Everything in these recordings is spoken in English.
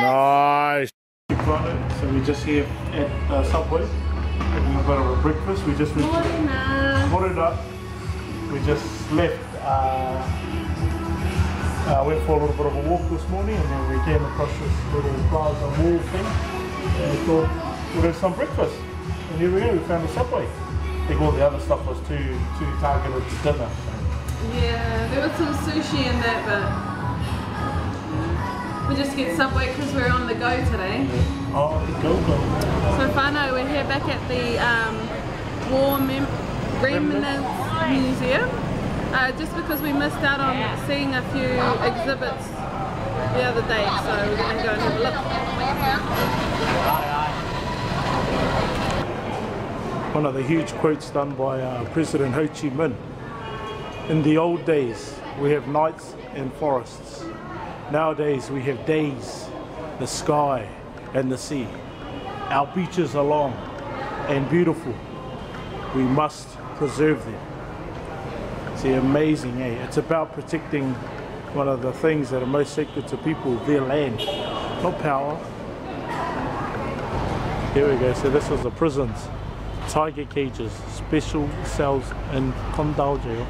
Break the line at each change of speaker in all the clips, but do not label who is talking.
Nice.
So we're just here at Subway having a bit of a breakfast. We just went We just left. Went for a little bit of a walk this morning, and then we came across this little plaza mall thing, and we thought we'll have some breakfast. And here we go. We found a Subway. I think all the other stuff was too targeted to dinner. So.
Yeah, there was some sushi in that, but we just get Subway because we're on the go today.
Oh, the go-go.
So whanau, we're here back at the War Remnants Museum. Just because we missed out on seeing a few exhibits the other day, so we're going to go and have a look.
One of the huge quotes done by President Ho Chi Minh. In the old days, we have nights and forests. Nowadays, we have days, the sky and the sea. Our beaches are long and beautiful. We must preserve them. It's amazing, eh? It's about protecting one of the things that are most sacred to people, their land, not power. Here we go. So this was the prisons, tiger cages, special cells in Condal jail.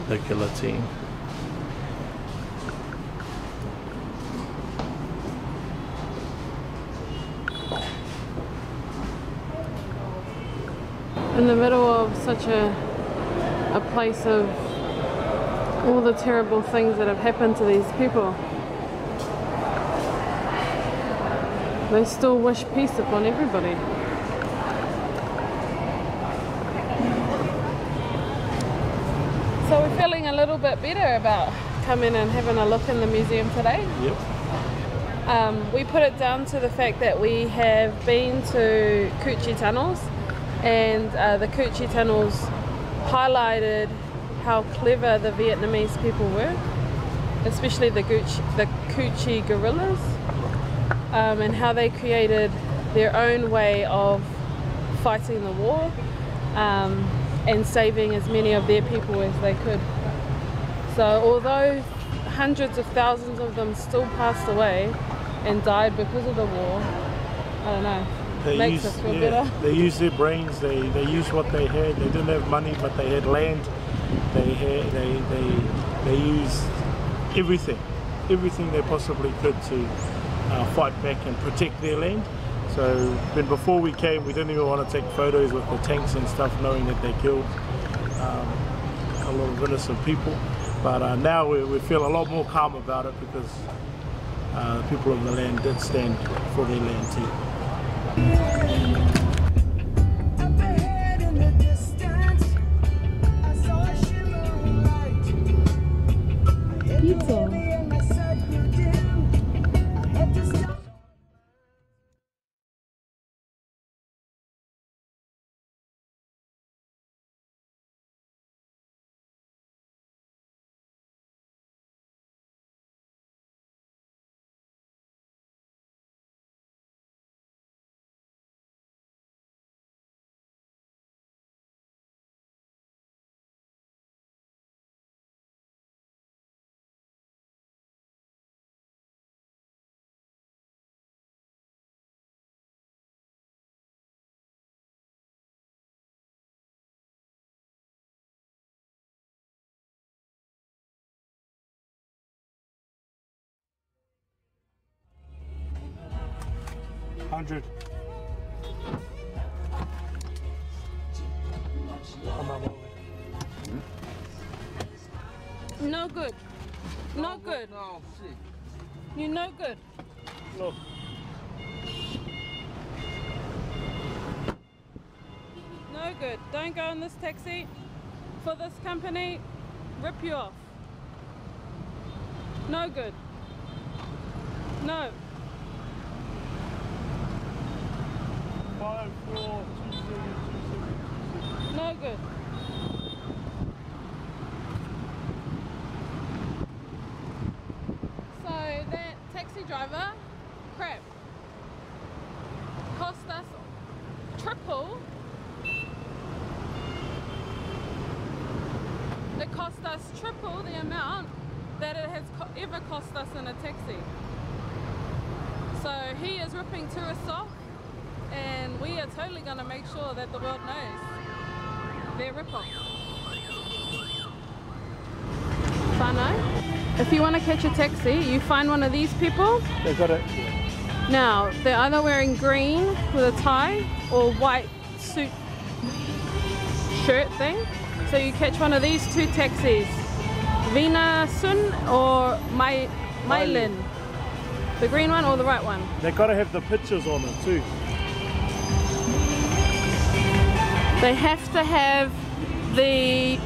The guillotine.
In the middle of such a place of all the terrible things that have happened to these people, they still wish peace upon everybody. So we're feeling a little bit better about coming and having a look in the museum today.
Yep.
We put it down to the fact that we have been to Coochie tunnels, and the Coochie tunnels highlighted how clever the Vietnamese people were, especially the Coochie guerrillas, and how they created their own way of fighting the war. And saving as many of their people as they could. So although hundreds of thousands of them still passed away and died because of the war, I don't know, makes us feel better.
They used their brains, they used what they had. They didn't have money, but they had land. They used everything they possibly could to fight back and protect their land. So before we came, we didn't even want to take photos with the tanks and stuff, knowing that they killed a lot of innocent people. But now we feel a lot more calm about it, because the people of the land did stand for their land too.
Pizza. $100. No good. No good. You're no good.
Look.
No good. Don't go in this taxi. For this company, rip you off. No good. No. No good. So that taxi driver, crap, cost us triple. It cost us triple the amount that it has ever cost us in a taxi. So he is ripping tourists off, and we are totally going to make sure that the world knows they're rip-off. Whanau, if you want to catch a taxi, you find one of these people.
They got it.
Now, they're either wearing green with a tie or white suit shirt thing. So you catch one of these two taxis, Sun or Mailin. The green one or the white one?
They gotta have the pictures on it too.
They have to have the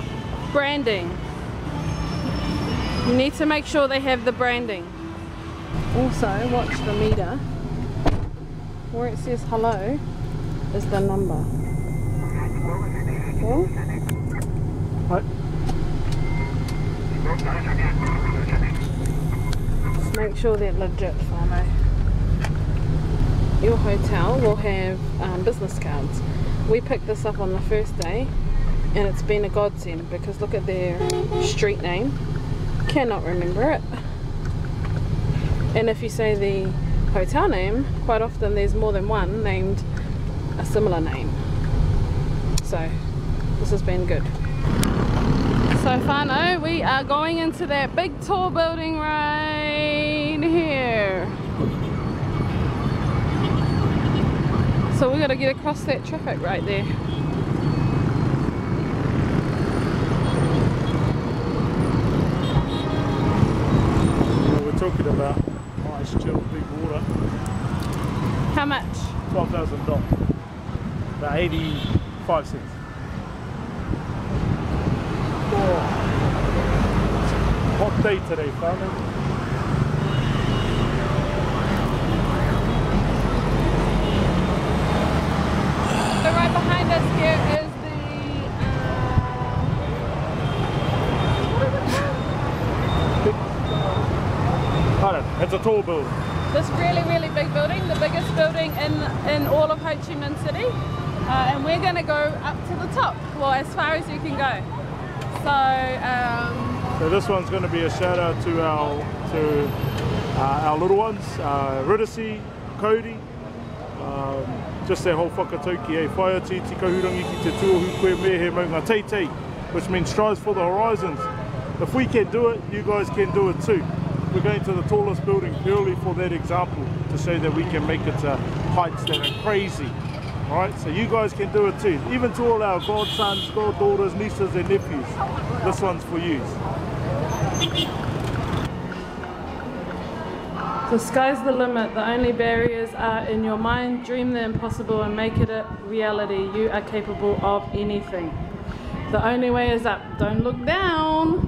branding. You need to make sure they have the branding. Also, watch the meter. Where it says hello is the number. Okay.
What?
Just make sure they're legit, whanau. Your hotel will have business cards. We picked this up on the first day and it's been a godsend because look at their street name. Cannot remember it. And if you say the hotel name, quite often there's more than one named a similar name. So this has been good. So whanau, we are going into that big tall building right here. So we got to get across that traffic right there.
We're talking about nice chill big water.
How much?
$12,000. About 85 cents. Oh. Hot day today, whanau.
So right behind us here is the
I don't know, it's a tall building.
this really big building, the biggest building in all of Ho Chi Minh City, and we're going to go up to the top, well, as far as you can go.
So this one's going to be a shout out to our little ones, Ridisi, Cody, just their whole whakatauki, whaiati, ti kahurangi ki te tuahu koe mehe maunga teitei, which means strives for the horizons. If we can do it, you guys can do it too. We're going to the tallest building purely for that example, to show that we can make it to heights that are crazy. Alright, so you guys can do it too. Even to all our godsons, goddaughters, nieces and nephews. This one's for you.
The sky's the limit. The only barriers are in your mind. Dream the impossible and make it a reality. You are capable of anything. The only way is up. Don't look down.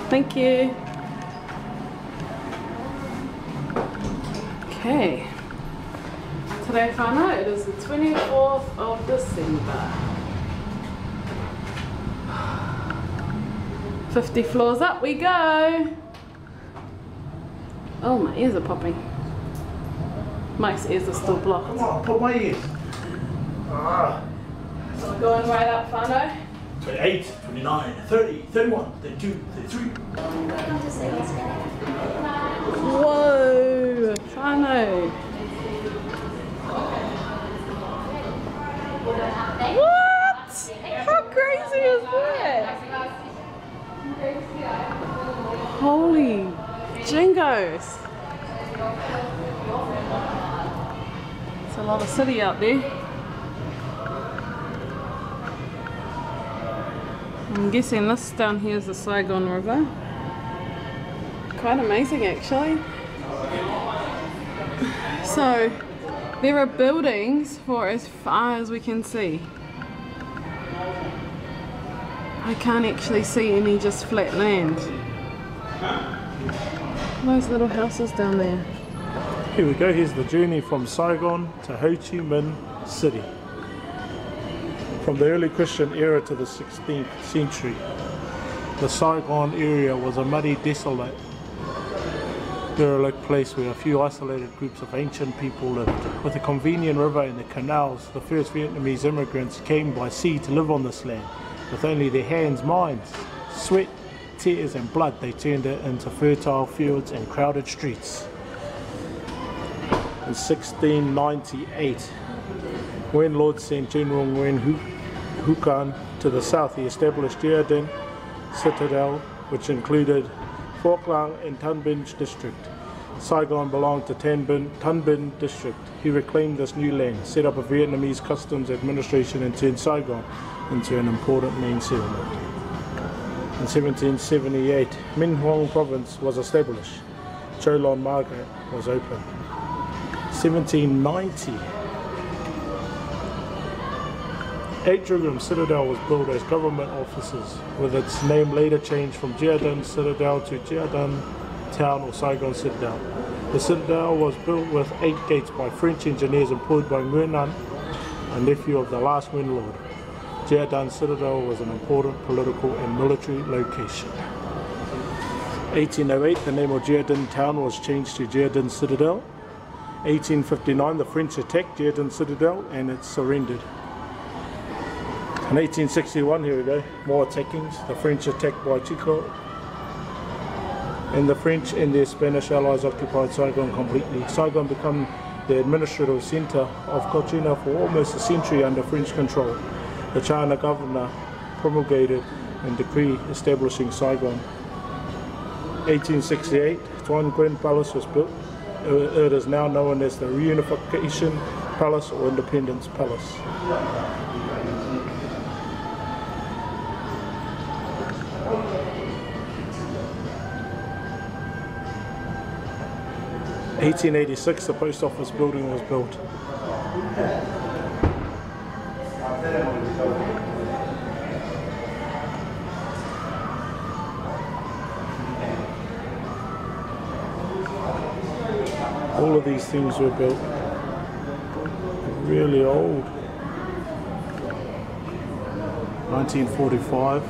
Thank you. Okay. Today, whanau, it is the 24th of December. 50 floors up we go. Oh, my ears are popping. Mike's ears are still blocked.
Come on, put my ears.
So we're going right up, whanau.
28, 29, 30, 31, 32, 33.
Whoa, whanau. What? How crazy is that? Holy jingos. It's a lot of city out there. I'm guessing this down here is the Saigon River. Quite amazing actually. So there are buildings for as far as we can see. I can't actually see any just flat land. Those little houses down there.
Here we go, here's the journey from Saigon to Ho Chi Minh City. From the early Christian era to the 16th century, the Saigon area was a muddy, desolate, derelict place where a few isolated groups of ancient people lived. With a convenient river and the canals, the first Vietnamese immigrants came by sea to live on this land. With only their hands, minds, sweat, tears and blood, they turned it into fertile fields and crowded streets. In 1698, when Lord sent General Nguyen Hu Can to the south, he established Gia Dinh Citadel, which included Phuoc Lang and Tan Binh district. Saigon belonged to Tan Binh district. He reclaimed this new land, set up a Vietnamese customs administration and turned Saigon into an important main settlement. In 1778, Minh Hoang province was established. Cho Lon Market was opened. 1790, Arohanui Citadel was built as government offices, with its name later changed from Gia Dinh Citadel to Gia Dinh Town or Saigon Citadel. The citadel was built with 8 gates by French engineers employed by Nguyen An, a nephew of the last Nguyen Lord. Gia Dinh Citadel was an important political and military location. 1808, the name of Gia Dinh Town was changed to Gia Dinh Citadel. 1859, the French attacked Gia Dinh Citadel and it surrendered. In 1861, here we go, more attackings. The French attacked by Chico, and the French and their Spanish allies occupied Saigon completely. Saigon became the administrative centre of Cochinchina for almost a century under French control. The China governor promulgated a decree establishing Saigon. 1868, Tuan Nguyen Palace was built. It is now known as the Reunification Palace or Independence Palace. In 1886, the post office building was built. All of these things were built really old. 1945.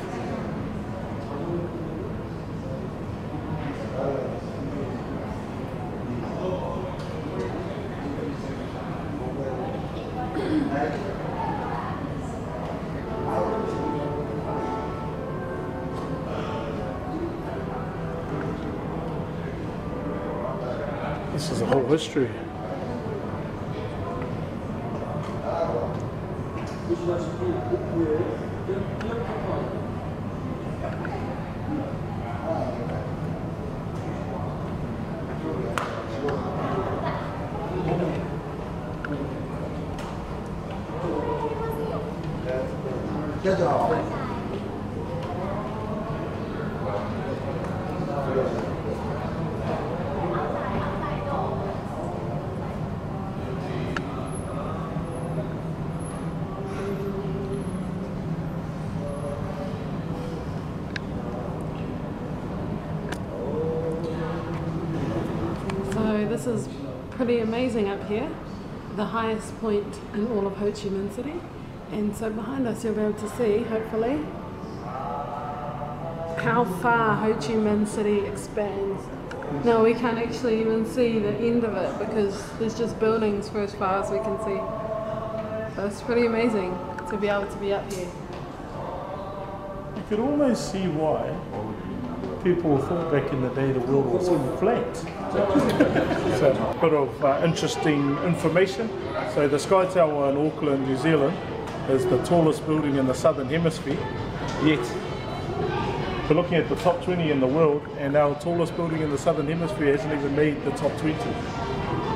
This is a whole history. This is pretty amazing up here, the highest point in all of Ho Chi Minh City. And so behind us you'll be able to see, hopefully, how far Ho Chi Minh City expands. Now we can't actually even see the end of it because there's just buildings for as far as we can see. So it's pretty amazing to be able to be up here. You could almost see why people thought back in the day the world was flat. So a bit of interesting information. So the Sky Tower in Auckland, New Zealand is the tallest building in the southern hemisphere, yet we're looking at the top 20 in the world and our tallest building in the southern hemisphere hasn't even made the top 20.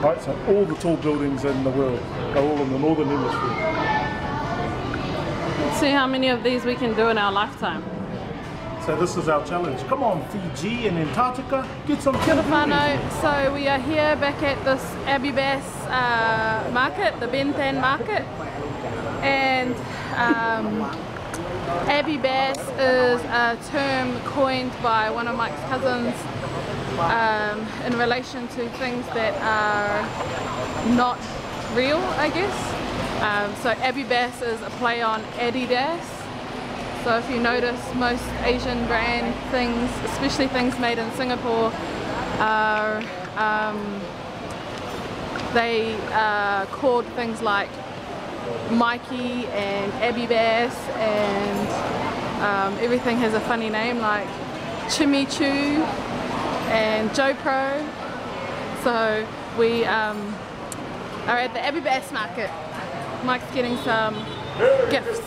Right, so all the tall buildings in the world are all in the northern hemisphere.
Let's see how many of these we can do in our lifetime.
So this is our challenge. Come on, Fiji and Antarctica, get some killer
whanau. So we are here back at this Abbey Bass market, the Benthan market. And Abbey Bass is a term coined by one of Mike's cousins in relation to things that are not real, I guess. So Abibas is a play on Adidas. So if you notice, most Asian brand things, especially things made in Singapore, are they called things like Mikey and Abibas, and everything has a funny name like Chimmy Choo and Joe Pro. So we are at the Abibas market. Mike's getting some gifts.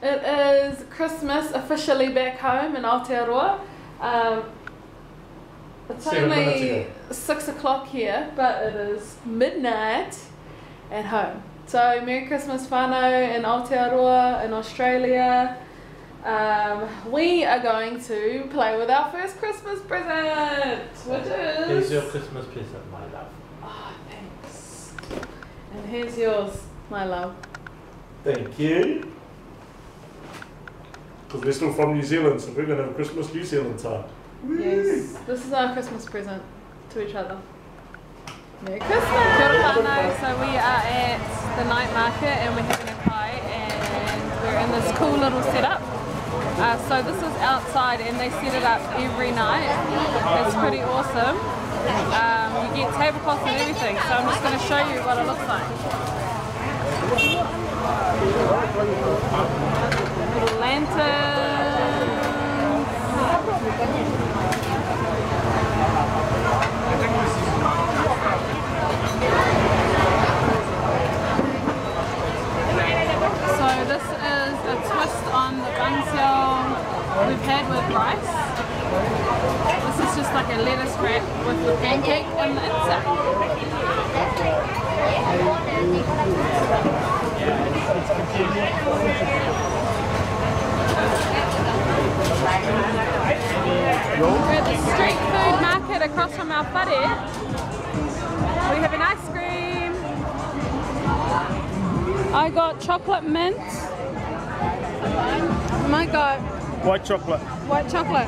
It is Christmas officially back home in Aotearoa. It's only 6 o'clock here, but it is midnight at home. So Merry Christmas whanau in Aotearoa in Australia. We are going to play with our first Christmas present, which is...
Here's your Christmas present, my love.
Oh, thanks. And here's yours, my love.
Thank you. Because we're still from New Zealand, so we're going to have a Christmas New Zealand time.
Yes, this is our Christmas present to each other. Merry Christmas! Kia ora whanau. So we are at the night market and we're having a pie, and we're in this cool little setup. So this is outside and they set it up every night. It's pretty awesome. You get tablecloths and everything, so I'm just going to show you what it looks like. Little lanterns. So this is a twist on the bansiao we've had with rice. This is just like a lettuce wrap with the pancake on the inside. We're at the street food market across from our whare. We have an ice cream. I got chocolate mint. Mike got
White chocolate.
white chocolate.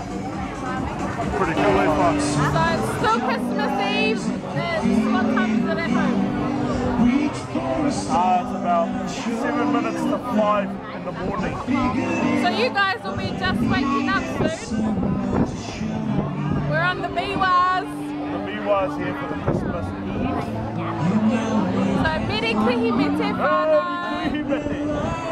Pretty cool, eh, folks?
So it's still Christmas Eve. What time is it at home?
It's about 7 minutes to 5 in the morning.
So you guys will be just waking up soon. We're on the biwas.
The biwa's here for the Christmas Eve.
So meri kihi me te whānau.
Kuhi mete.